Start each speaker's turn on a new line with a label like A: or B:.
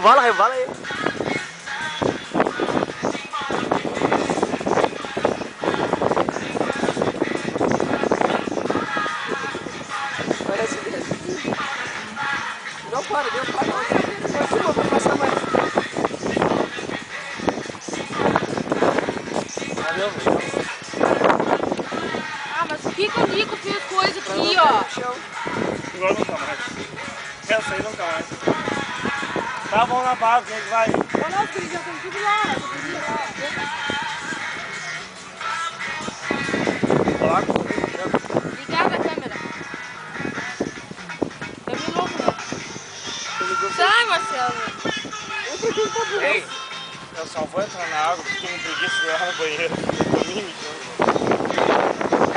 A: Revala aí. Parece mesmo. Não para, não para. Filma pra passar mais. Valeu,
B: Ah, mas fica ali com as coisas aqui, ó.
C: Agora nunca mais. Essa aí nunca mais. Tá bom na base, quem vai?
B: Olha lá, os guris já estão tudo lá. Ligada a câmera. Tá meio louco, né? Sai, Marcelo.
C: Ei, eu só vou entrar na água porque tenho preguiça de ir lá no banheiro. Eu tô me mijando.